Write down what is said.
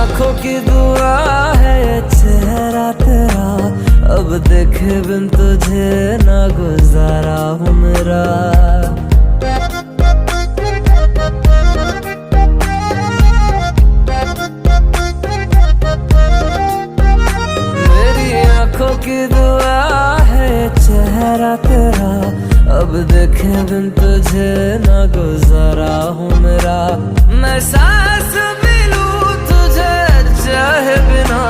आंखों की दुआ है ये चेहरा तेरा, अब देखे बिन तुझे ना गुजारा हूँ मेरा। मेरी आंखों की दुआ है ये चेहरा तेरा, अब देखे बिन तुझे ना गुजारा हूँ मेरा। मैं सांस भी लूं तुझे चाहे बिना,